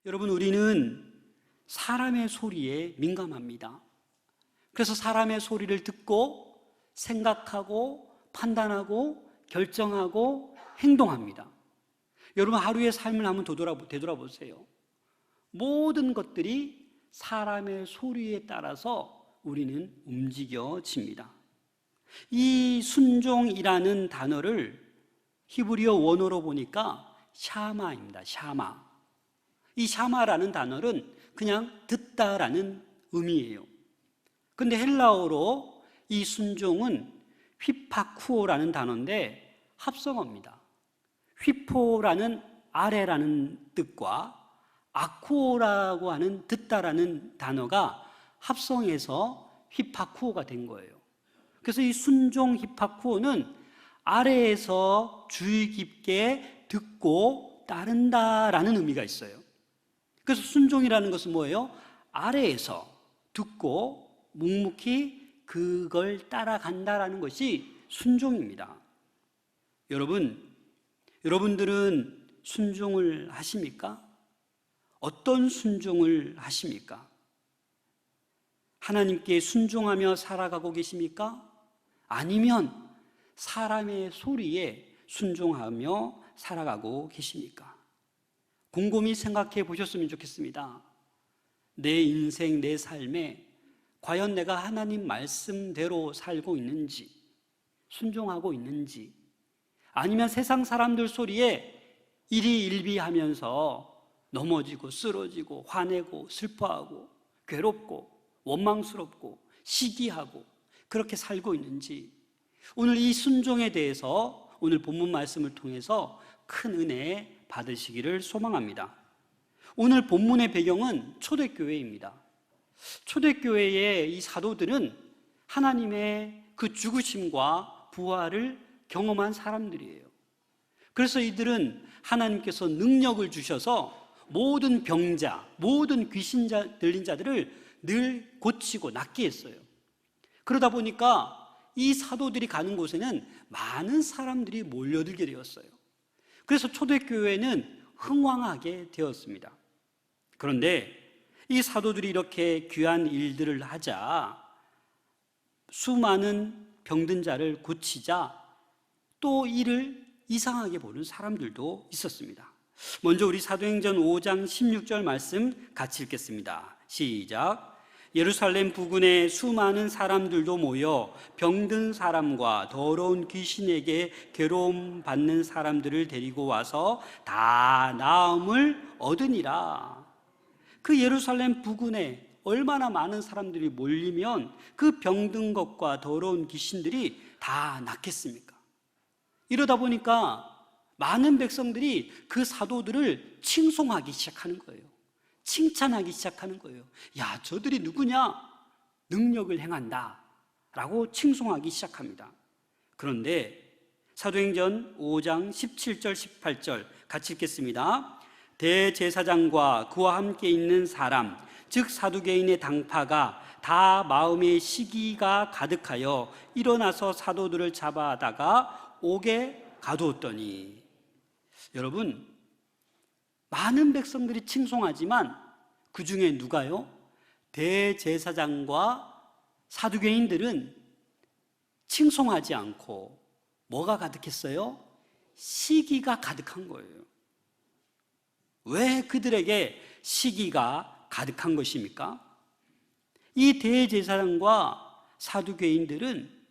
여러분, 우리는 사람의 소리에 민감합니다. 그래서 사람의 소리를 듣고 생각하고 판단하고 결정하고 행동합니다. 여러분, 하루의 삶을 한번 되돌아보세요. 모든 것들이 사람의 소리에 따라서 우리는 움직여집니다. 이 순종이라는 단어를 히브리어 원어로 보니까 샤마입니다. 샤마. 이 샤마라는 단어는 그냥 듣다라는 의미예요. 근데 헬라어로 이 순종은 휘파쿠오라는 단어인데 합성어입니다. 휘포라는 아래라는 뜻과 아쿠오라고 하는 듣다라는 단어가 합성해서 휘파쿠오가 된 거예요. 그래서 이 순종 휘파쿠오는 아래에서 주의 깊게 듣고 따른다라는 의미가 있어요. 그래서 순종이라는 것은 뭐예요? 아래에서 듣고 묵묵히 그걸 따라간다라는 것이 순종입니다. 여러분들은 순종을 하십니까? 어떤 순종을 하십니까? 하나님께 순종하며 살아가고 계십니까? 아니면 사람의 소리에 순종하며 살아가고 계십니까? 곰곰이 생각해 보셨으면 좋겠습니다. 내 인생, 내 삶에 과연 내가 하나님 말씀대로 살고 있는지, 순종하고 있는지, 아니면 세상 사람들 소리에 일희일비하면서 넘어지고 쓰러지고 화내고 슬퍼하고 괴롭고 원망스럽고 시기하고 그렇게 살고 있는지, 오늘 이 순종에 대해서 오늘 본문 말씀을 통해서 큰 은혜 받으시기를 소망합니다. 오늘 본문의 배경은 초대교회입니다. 초대교회의 이 사도들은 하나님의 그 죽으심과 부활을 경험한 사람들이에요. 그래서 이들은 하나님께서 능력을 주셔서 모든 병자, 모든 귀신 들린 자들을 늘 고치고 낫게 했어요. 그러다 보니까 이 사도들이 가는 곳에는 많은 사람들이 몰려들게 되었어요. 그래서 초대교회는 흥왕하게 되었습니다. 그런데 이 사도들이 이렇게 귀한 일들을 하자, 수많은 병든 자를 고치자 또 이를 이상하게 보는 사람들도 있었습니다. 먼저 우리 사도행전 5장 16절 말씀 같이 읽겠습니다. 시작. 예루살렘 부근에 수많은 사람들도 모여 병든 사람과 더러운 귀신에게 괴로움 받는 사람들을 데리고 와서 다 나음을 얻으니라. 그 예루살렘 부근에 얼마나 많은 사람들이 몰리면 그 병든 것과 더러운 귀신들이 다 낫겠습니까? 이러다 보니까 많은 백성들이 그 사도들을 칭송하기 시작하는 거예요. 칭찬하기 시작하는 거예요. 야, 저들이 누구냐? 능력을 행한다 라고 칭송하기 시작합니다. 그런데 사도행전 5장 17절 18절 같이 읽겠습니다. 대제사장과 그와 함께 있는 사람, 즉 사두개인의 당파가 다 마음에 시기가 가득하여 일어나서 사도들을 잡아다가 옥에 가두었더니. 여러분, 많은 백성들이 칭송하지만 그 중에 누가요? 대제사장과 사두개인들은 칭송하지 않고 뭐가 가득했어요? 시기가 가득한 거예요. 왜 그들에게 시기가 가득한 것입니까? 이 대제사장과 사두개인들은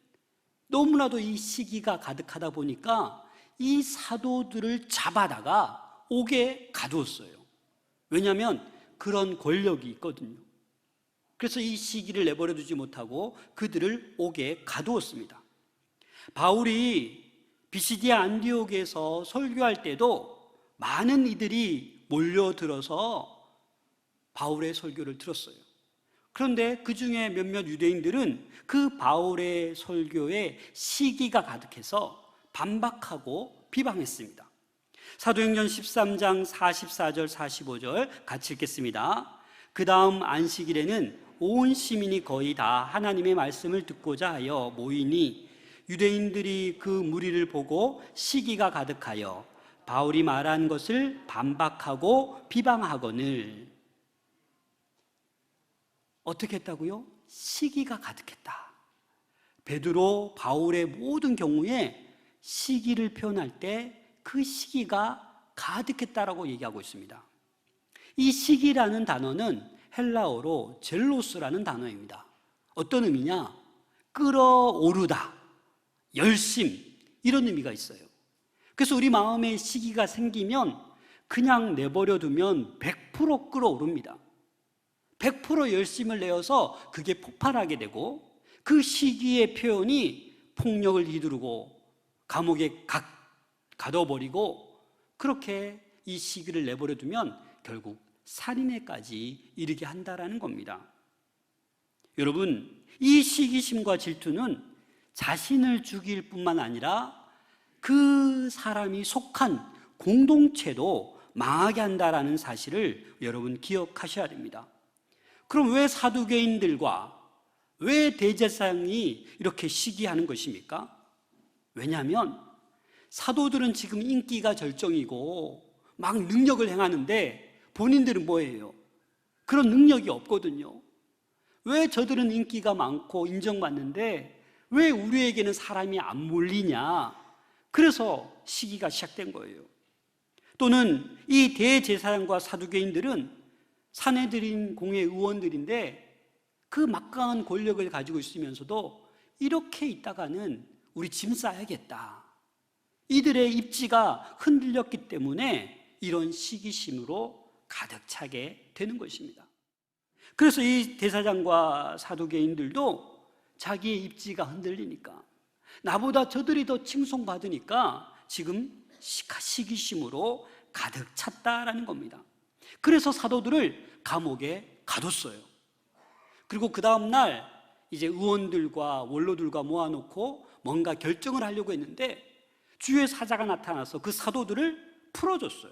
너무나도 이 시기가 가득하다 보니까 이 사도들을 잡아다가 옥에 가두었어요. 왜냐하면 그런 권력이 있거든요. 그래서 이 시기를 내버려 두지 못하고 그들을 옥에 가두었습니다. 바울이 비시디아 안디옥에서 설교할 때도 많은 이들이 몰려들어서 바울의 설교를 들었어요. 그런데 그 중에 몇몇 유대인들은 그 바울의 설교에 시기가 가득해서 반박하고 비방했습니다. 사도행전 13장 44절 45절 같이 읽겠습니다. 그 다음 안식일에는 온 시민이 거의 다 하나님의 말씀을 듣고자 하여 모이니 유대인들이 그 무리를 보고 시기가 가득하여 바울이 말한 것을 반박하고 비방하거늘 어떻게 했다고요? 시기가 가득했다. 베드로, 바울의 모든 경우에 시기를 표현할 때 그 시기가 가득했다라고 얘기하고 있습니다. 이 시기라는 단어는 헬라어로 젤로스라는 단어입니다. 어떤 의미냐? 끌어오르다, 열심, 이런 의미가 있어요. 그래서 우리 마음에 시기가 생기면 그냥 내버려 두면 100% 끌어오릅니다. 100% 열심을 내어서 그게 폭발하게 되고, 그 시기의 표현이 폭력을 휘두르고 감옥에 가둬버리고, 그렇게 이 시기를 내버려 두면 결국 살인에까지 이르게 한다라는 겁니다. 여러분, 이 시기심과 질투는 자신을 죽일 뿐만 아니라 그 사람이 속한 공동체도 망하게 한다라는 사실을 여러분 기억하셔야 됩니다. 그럼 왜 사두개인들과 왜 대제사장이 이렇게 시기하는 것입니까? 왜냐하면 사도들은 지금 인기가 절정이고 막 능력을 행하는데 본인들은 뭐예요? 그런 능력이 없거든요. 왜 저들은 인기가 많고 인정받는데 왜 우리에게는 사람이 안 몰리냐? 그래서 시기가 시작된 거예요. 또는 이 대제사장과 사두개인들은 산헤드린 공회 의원들인데 그 막강한 권력을 가지고 있으면서도 이렇게 있다가는 우리 짐 싸야겠다. 이들의 입지가 흔들렸기 때문에 이런 시기심으로 가득 차게 되는 것입니다. 그래서 이 대사장과 사두개인들도 자기의 입지가 흔들리니까, 나보다 저들이 더 칭송받으니까 지금 시기심으로 가득 찼다라는 겁니다. 그래서 사도들을 감옥에 가뒀어요. 그리고 그 다음날 이제 의원들과 원로들과 모아놓고 뭔가 결정을 하려고 했는데 주의 사자가 나타나서 그 사도들을 풀어줬어요.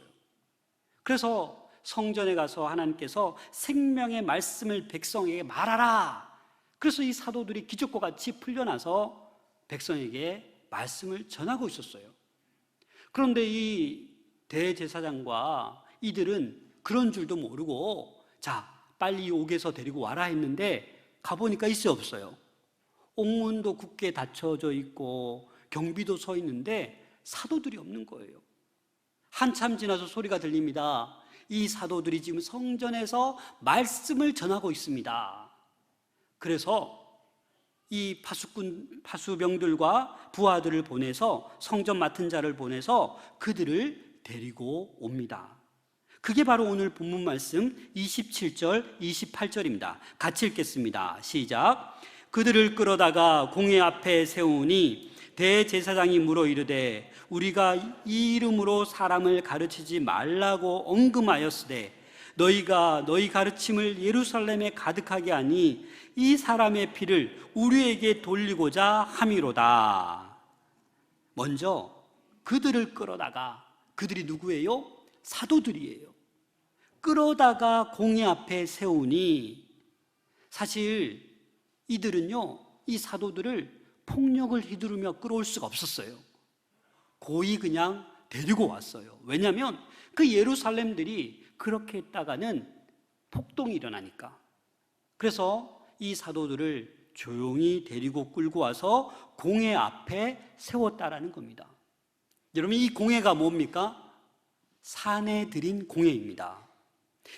그래서 성전에 가서 하나님께서 생명의 말씀을 백성에게 말하라. 그래서 이 사도들이 기적과 같이 풀려나서 백성에게 말씀을 전하고 있었어요. 그런데 이 대제사장과 이들은 그런 줄도 모르고, 자, 빨리 옥에서 데리고 와라 했는데 가보니까 있어요, 없어요? 옥문도 굳게 닫혀져 있고 경비도 서 있는데 사도들이 없는 거예요. 한참 지나서 소리가 들립니다. 이 사도들이 지금 성전에서 말씀을 전하고 있습니다. 그래서 이 파수병들과 부하들을 보내서, 성전 맡은 자를 보내서 그들을 데리고 옵니다. 그게 바로 오늘 본문 말씀 27절, 28절입니다. 같이 읽겠습니다. 시작. 그들을 끌어다가 공회 앞에 세우니 대제사장이 물어 이르되 우리가 이 이름으로 사람을 가르치지 말라고 언금하였으되 너희가 너희 가르침을 예루살렘에 가득하게 하니 이 사람의 피를 우리에게 돌리고자 함이로다. 먼저 그들을 끌어다가, 그들이 누구예요? 사도들이에요. 끌어다가 공회 앞에 세우니, 사실 이들은요, 이 사도들을 폭력을 휘두르며 끌어올 수가 없었어요. 고이 그냥 데리고 왔어요. 왜냐하면 그 예루살렘들이 그렇게 했다가는 폭동이 일어나니까. 그래서 이 사도들을 조용히 데리고 끌고 와서 공회 앞에 세웠다라는 겁니다. 여러분, 이 공회가 뭡니까? 산헤드린 공회입니다.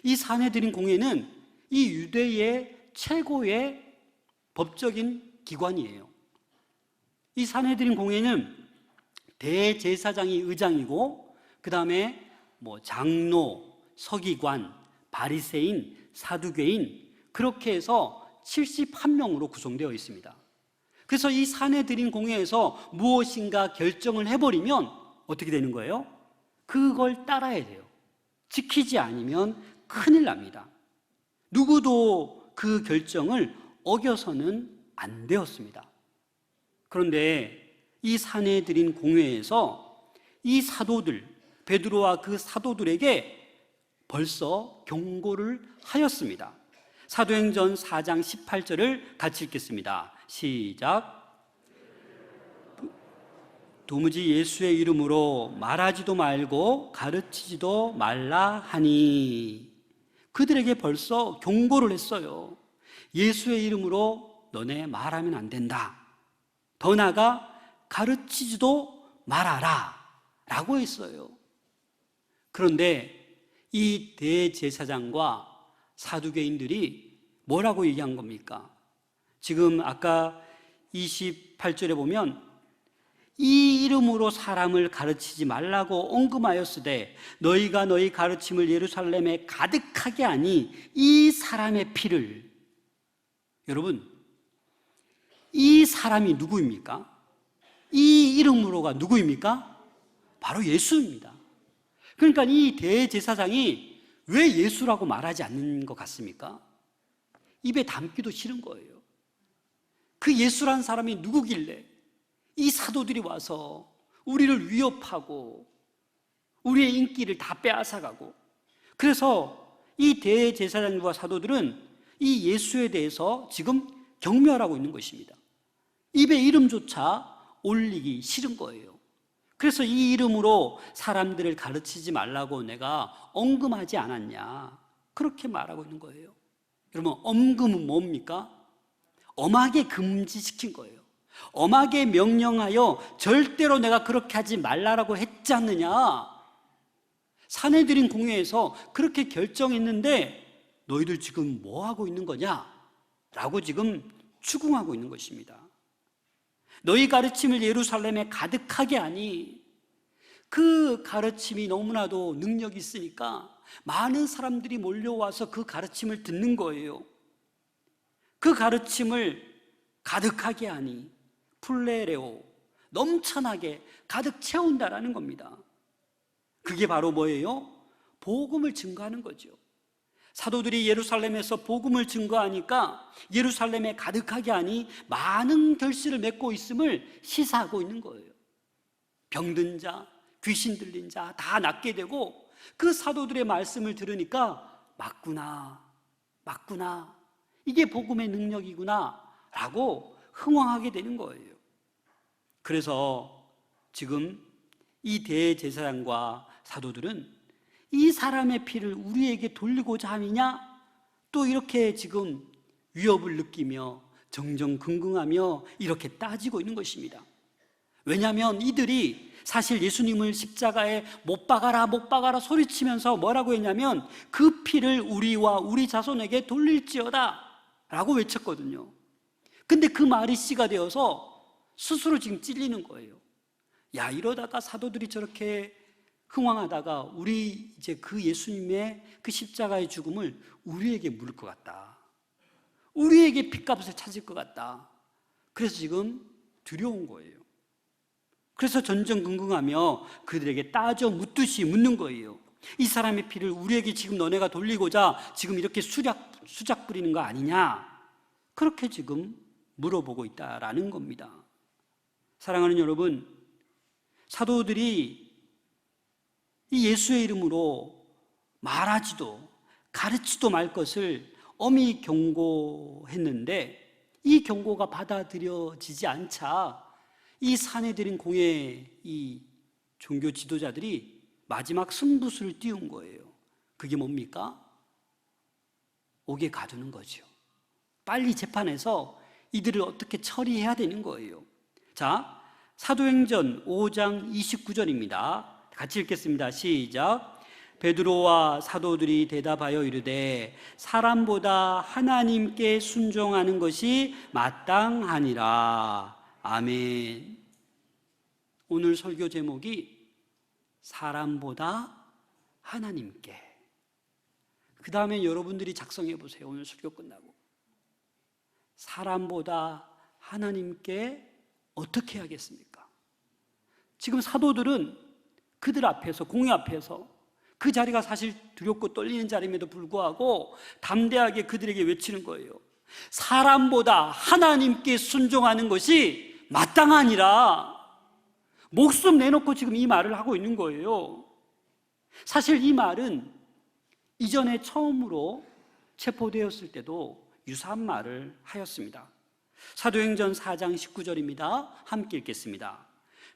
이 산헤드린 공회는 이 유대의 최고의 법적인 기관이에요. 이 산헤드린 공회는 대제사장이 의장이고, 그 다음에 장로, 서기관, 바리새인, 사두개인, 그렇게 해서 71명으로 구성되어 있습니다. 그래서 이 산헤드린 공회에서 무엇인가 결정을 해버리면 어떻게 되는 거예요? 그걸 따라야 돼요. 지키지 않으면 큰일 납니다. 누구도 그 결정을 어겨서는 안 되었습니다. 그런데 이 산헤드린 공회에서 이 사도들, 베드로와 그 사도들에게 벌써 경고를 하였습니다. 사도행전 4장 18절을 같이 읽겠습니다. 시작. 도무지 예수의 이름으로 말하지도 말고 가르치지도 말라 하니, 그들에게 벌써 경고를 했어요. 예수의 이름으로 너네 말하면 안 된다. 더 나아가 가르치지도 말아라 라고 했어요. 그런데 이 대제사장과 사두개인들이 뭐라고 얘기한 겁니까? 지금 아까 28절에 보면 이 이름으로 사람을 가르치지 말라고 언급하였으되 너희가 너희 가르침을 예루살렘에 가득하게 하니 이 사람의 피를, 여러분, 이 사람이 누구입니까? 이 이름으로가 누구입니까? 바로 예수입니다. 그러니까 이 대제사장이 왜 예수라고 말하지 않는 것 같습니까? 입에 담기도 싫은 거예요. 그 예수란 사람이 누구길래 이 사도들이 와서 우리를 위협하고 우리의 인기를 다 빼앗아가고, 그래서 이 대제사장과 사도들은 이 예수에 대해서 지금 경멸하고 있는 것입니다. 입에 이름조차 올리기 싫은 거예요. 그래서 이 이름으로 사람들을 가르치지 말라고 내가 엄금하지 않았냐, 그렇게 말하고 있는 거예요. 여러분, 엄금은 뭡니까? 엄하게 금지시킨 거예요. 엄하게 명령하여 절대로 내가 그렇게 하지 말라라고 했지 않느냐. 산헤드린 공회에서 그렇게 결정했는데 너희들 지금 뭐 하고 있는 거냐? 라고 지금 추궁하고 있는 것입니다. 너희 가르침을 예루살렘에 가득하게 하니, 그 가르침이 너무나도 능력이 있으니까 많은 사람들이 몰려와서 그 가르침을 듣는 거예요. 그 가르침을 가득하게 하니, 풀레레오, 넘쳐나게 가득 채운다라는 겁니다. 그게 바로 뭐예요? 복음을 증거하는 거죠. 사도들이 예루살렘에서 복음을 증거하니까 예루살렘에 가득하게 하니 많은 결실을 맺고 있음을 시사하고 있는 거예요. 병든 자, 귀신 들린 자 다 낫게 되고, 그 사도들의 말씀을 들으니까 맞구나, 맞구나, 이게 복음의 능력이구나 라고 흥황하게 되는 거예요. 그래서 지금 이 대제사장과 사도들은 이 사람의 피를 우리에게 돌리고자 함이냐, 또 이렇게 지금 위협을 느끼며 정정긍긍하며 이렇게 따지고 있는 것입니다. 왜냐하면 이들이 사실 예수님을 십자가에 못 박아라 못 박아라 소리치면서 뭐라고 했냐면 그 피를 우리와 우리 자손에게 돌릴지어다 라고 외쳤거든요. 근데 그 말이 씨가 되어서 스스로 지금 찔리는 거예요. 야, 이러다가 사도들이 저렇게 흥황하다가 우리 이제 그 예수님의 그 십자가의 죽음을 우리에게 물을 것 같다, 우리에게 핏값을 찾을 것 같다. 그래서 지금 두려운 거예요. 그래서 전전긍긍하며 그들에게 따져 묻듯이 묻는 거예요. 이 사람의 피를 우리에게 지금 너네가 돌리고자 지금 이렇게 수작 부리는 거 아니냐, 그렇게 지금 물어보고 있다라는 겁니다. 사랑하는 여러분, 사도들이 이 예수의 이름으로 말하지도 가르치도 말 것을 엄히 경고했는데, 이 경고가 받아들여지지 않자 이 산헤드린 공회 이 종교 지도자들이 마지막 승부수를 띄운 거예요. 그게 뭡니까? 옥에 가두는 거죠. 빨리 재판해서 이들을 어떻게 처리해야 되는 거예요. 자, 사도행전 5장 29절입니다. 같이 읽겠습니다. 시작. 베드로와 사도들이 대답하여 이르되 사람보다 하나님께 순종하는 것이 마땅하니라. 아멘. 오늘 설교 제목이 사람보다 하나님께. 그 다음에 여러분들이 작성해 보세요. 오늘 설교 끝나고 사람보다 하나님께 어떻게 해야겠습니까? 지금 사도들은 그들 앞에서, 공회 앞에서, 그 자리가 사실 두렵고 떨리는 자리임에도 불구하고 담대하게 그들에게 외치는 거예요. 사람보다 하나님께 순종하는 것이 마땅하니라. 목숨 내놓고 지금 이 말을 하고 있는 거예요. 사실 이 말은 이전에 처음으로 체포되었을 때도 유사한 말을 하였습니다. 사도행전 4장 19절입니다. 함께 읽겠습니다.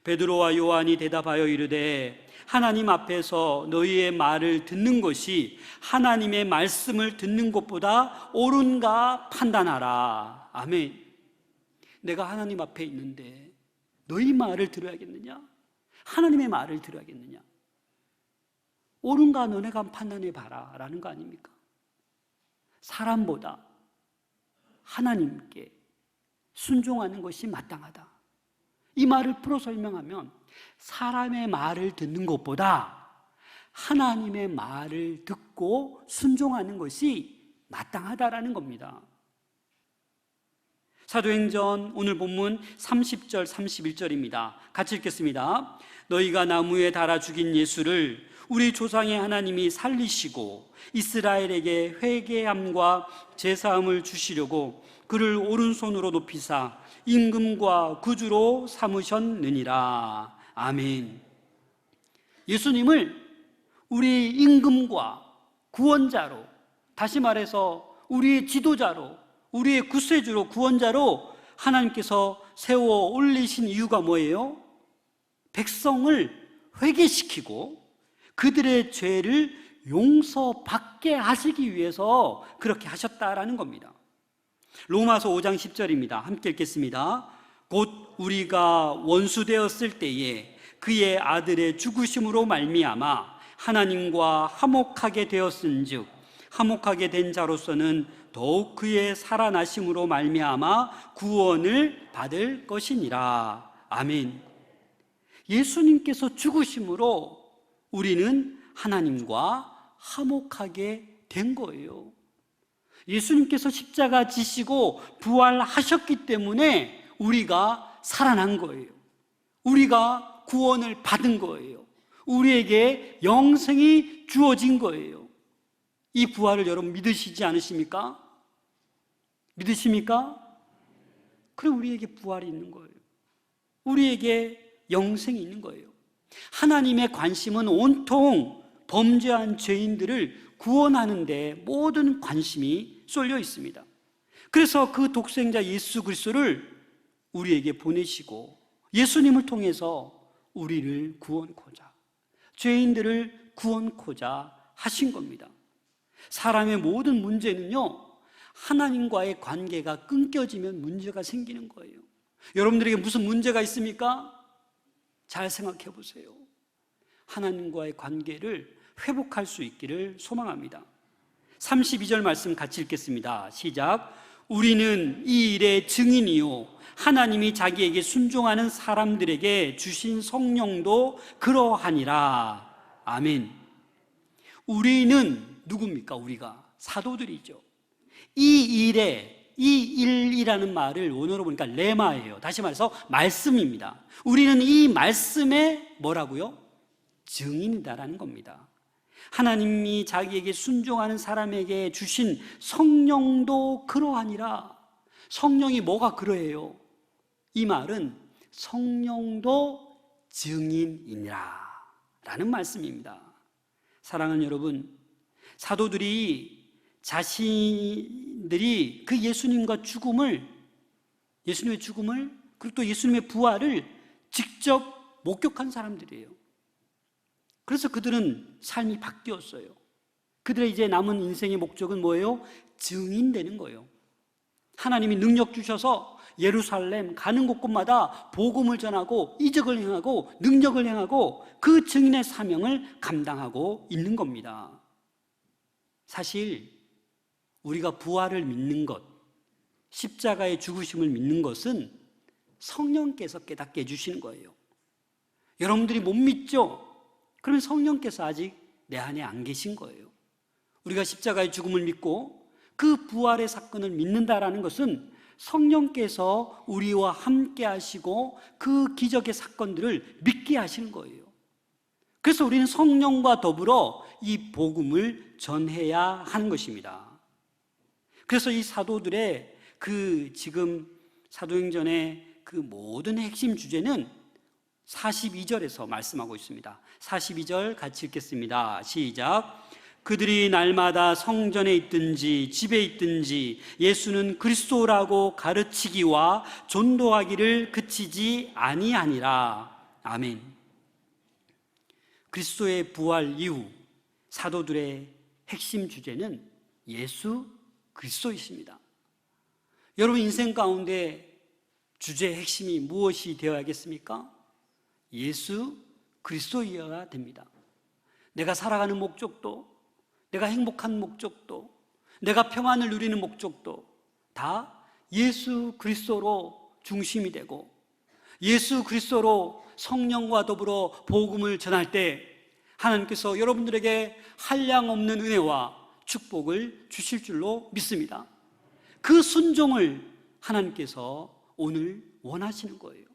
베드로와 요한이 대답하여 이르되 하나님 앞에서 너희의 말을 듣는 것이 하나님의 말씀을 듣는 것보다 옳은가 판단하라. 아멘. 내가 하나님 앞에 있는데 너희 말을 들어야겠느냐? 하나님의 말을 들어야겠느냐? 옳은가 너네가 판단해 봐라 라는 거 아닙니까? 사람보다 하나님께 순종하는 것이 마땅하다. 이 말을 풀어 설명하면 사람의 말을 듣는 것보다 하나님의 말을 듣고 순종하는 것이 마땅하다라는 겁니다. 사도행전 오늘 본문 30절 31절입니다. 같이 읽겠습니다. 너희가 나무에 달아 죽인 예수를 우리 조상의 하나님이 살리시고 이스라엘에게 회개함과 제사함을 주시려고 그를 오른손으로 높이사 임금과 구주로 삼으셨느니라. 아멘. 예수님을 우리 임금과 구원자로, 다시 말해서 우리의 지도자로, 우리의 구세주로, 구원자로 하나님께서 세워 올리신 이유가 뭐예요? 백성을 회개시키고 그들의 죄를 용서받게 하시기 위해서 그렇게 하셨다라는 겁니다. 로마서 5장 10절입니다. 함께 읽겠습니다. 곧 우리가 원수되었을 때에 그의 아들의 죽으심으로 말미암아 하나님과 화목하게 되었은즉 화목하게 된 자로서는 더욱 그의 살아나심으로 말미암아 구원을 받을 것이니라. 아멘. 예수님께서 죽으심으로 우리는 하나님과 화목하게 된 거예요. 예수님께서 십자가 지시고 부활하셨기 때문에 우리가 살아난 거예요. 우리가 구원을 받은 거예요. 우리에게 영생이 주어진 거예요. 이 부활을 여러분 믿으시지 않으십니까? 믿으십니까? 그럼 우리에게 부활이 있는 거예요. 우리에게 영생이 있는 거예요. 하나님의 관심은 온통 범죄한 죄인들을 구원하는 데 모든 관심이 쏠려 있습니다. 그래서 그 독생자 예수 그리스도를 우리에게 보내시고 예수님을 통해서 우리를 구원코자, 죄인들을 구원코자 하신 겁니다. 사람의 모든 문제는요, 하나님과의 관계가 끊겨지면 문제가 생기는 거예요. 여러분들에게 무슨 문제가 있습니까? 잘 생각해 보세요. 하나님과의 관계를 회복할 수 있기를 소망합니다. 32절 말씀 같이 읽겠습니다. 시작. 우리는 이 일의 증인이요 하나님이 자기에게 순종하는 사람들에게 주신 성령도 그러하니라. 아멘. 우리는 누굽니까? 우리가 사도들이죠. 이 일이라는 말을 원어로 보니까 레마예요. 다시 말해서 말씀입니다. 우리는 이 말씀의 뭐라고요? 증인이다라는 겁니다. 하나님이 자기에게 순종하는 사람에게 주신 성령도 그러하니라. 성령이 뭐가 그러해요? 이 말은 성령도 증인이니라 라는 말씀입니다. 사랑하는 여러분, 사도들이 자신들이 그 예수님의 죽음을 그리고 또 예수님의 부활을 직접 목격한 사람들이에요. 그래서 그들은 삶이 바뀌었어요. 그들의 이제 남은 인생의 목적은 뭐예요? 증인되는 거예요. 하나님이 능력 주셔서 예루살렘 가는 곳곳마다 복음을 전하고 이적을 행하고 능력을 행하고 그 증인의 사명을 감당하고 있는 겁니다. 사실 우리가 부활을 믿는 것, 십자가의 죽으심을 믿는 것은 성령께서 깨닫게 해주시는 거예요. 여러분들이 못 믿죠? 그러면 성령께서 아직 내 안에 안 계신 거예요. 우리가 십자가의 죽음을 믿고 그 부활의 사건을 믿는다라는 것은 성령께서 우리와 함께 하시고 그 기적의 사건들을 믿게 하시는 거예요. 그래서 우리는 성령과 더불어 이 복음을 전해야 하는 것입니다. 그래서 이 사도들의 지금 사도행전의 그 모든 핵심 주제는 42절에서 말씀하고 있습니다. 42절 같이 읽겠습니다. 시작. 그들이 날마다 성전에 있든지 집에 있든지 예수는 그리스도라고 가르치기와 전도하기를 그치지 아니하니라. 아멘. 그리스도의 부활 이후 사도들의 핵심 주제는 예수 그리스도이십니다. 여러분 인생 가운데 주제의 핵심이 무엇이 되어야겠습니까? 예수 그리스도이어야 됩니다. 내가 살아가는 목적도, 내가 행복한 목적도, 내가 평안을 누리는 목적도 다 예수 그리스도로 중심이 되고 예수 그리스도로 성령과 더불어 복음을 전할 때 하나님께서 여러분들에게 한량없는 은혜와 축복을 주실 줄로 믿습니다. 그 순종을 하나님께서 오늘 원하시는 거예요.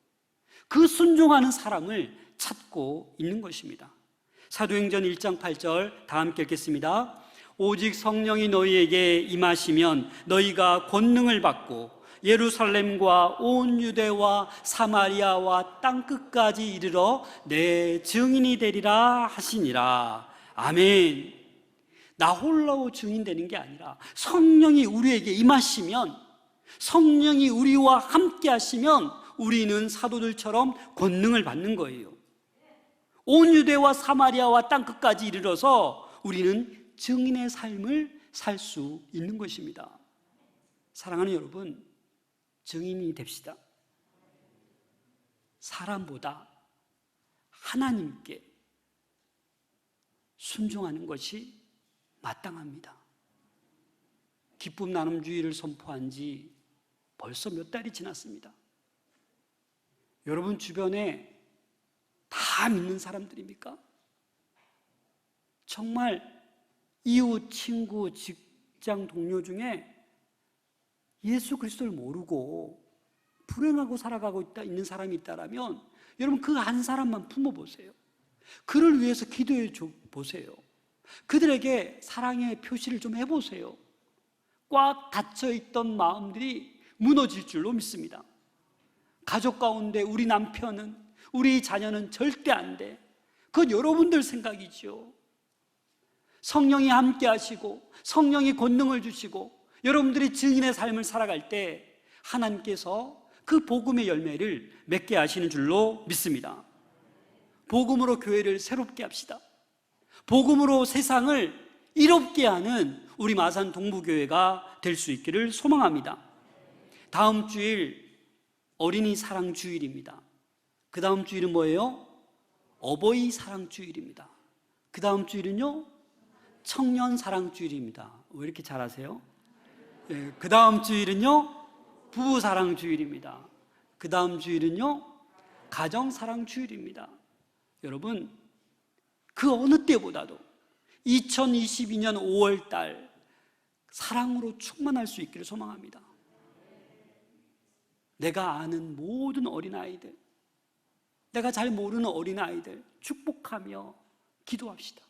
그 순종하는 사람을 찾고 있는 것입니다. 사도행전 1장 8절 다 함께 읽겠습니다. 오직 성령이 너희에게 임하시면 너희가 권능을 받고 예루살렘과 온 유대와 사마리아와 땅끝까지 이르러 내 증인이 되리라 하시니라. 아멘. 나 홀로 증인되는 게 아니라 성령이 우리에게 임하시면, 성령이 우리와 함께 하시면 우리는 사도들처럼 권능을 받는 거예요. 온 유대와 사마리아와 땅끝까지 이르러서 우리는 증인의 삶을 살 수 있는 것입니다. 사랑하는 여러분, 증인이 됩시다. 사람보다 하나님께 순종하는 것이 마땅합니다. 기쁨 나눔주의를 선포한 지 벌써 몇 달이 지났습니다. 여러분 주변에 다 믿는 사람들입니까? 정말 이웃, 친구, 직장 동료 중에 예수 그리스도를 모르고 불행하고 살아가고 있는 사람이 있다면 여러분 그 한 사람만 품어보세요. 그를 위해서 기도해 보세요. 그들에게 사랑의 표시를 좀 해보세요. 꽉 닫혀있던 마음들이 무너질 줄로 믿습니다. 가족 가운데 우리 남편은, 우리 자녀는 절대 안 돼. 그건 여러분들 생각이죠. 성령이 함께 하시고 성령이 권능을 주시고 여러분들이 증인의 삶을 살아갈 때 하나님께서 그 복음의 열매를 맺게 하시는 줄로 믿습니다. 복음으로 교회를 새롭게 합시다. 복음으로 세상을 이롭게 하는 우리 마산 동부교회가 될 수 있기를 소망합니다. 다음 주일 어린이 사랑 주일입니다. 그 다음 주일은 뭐예요? 어버이 사랑 주일입니다. 그 다음 주일은요? 청년 사랑 주일입니다. 왜 이렇게 잘하세요? 네, 그 다음 주일은요? 부부 사랑 주일입니다. 그 다음 주일은요? 가정 사랑 주일입니다. 여러분, 그 어느 때보다도 2022년 5월 달 사랑으로 충만할 수 있기를 소망합니다. 내가 아는 모든 어린아이들, 내가 잘 모르는 어린아이들 축복하며 기도합시다.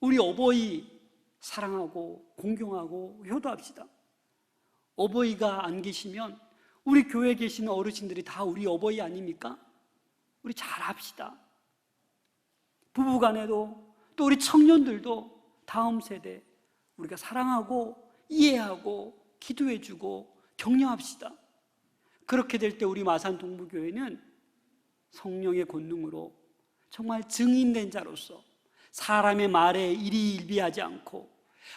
우리 어버이 사랑하고 공경하고 효도합시다. 어버이가 안 계시면 우리 교회에 계시는 어르신들이 다 우리 어버이 아닙니까? 우리 잘합시다. 부부간에도 또 우리 청년들도 다음 세대 우리가 사랑하고 이해하고 기도해주고 격려합시다. 그렇게 될 때 우리 마산 동부교회는 성령의 권능으로 정말 증인된 자로서 사람의 말에 일희일비하지 않고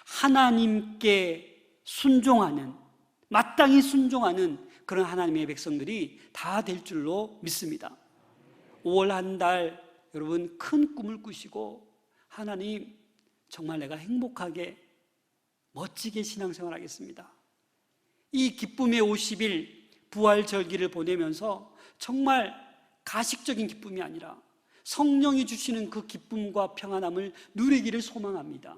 하나님께 순종하는, 마땅히 순종하는 그런 하나님의 백성들이 다 될 줄로 믿습니다. 5월 한 달 여러분 큰 꿈을 꾸시고 하나님 정말 내가 행복하게 멋지게 신앙생활 하겠습니다. 이 기쁨의 50일 부활절기를 보내면서 정말 가식적인 기쁨이 아니라 성령이 주시는 그 기쁨과 평안함을 누리기를 소망합니다.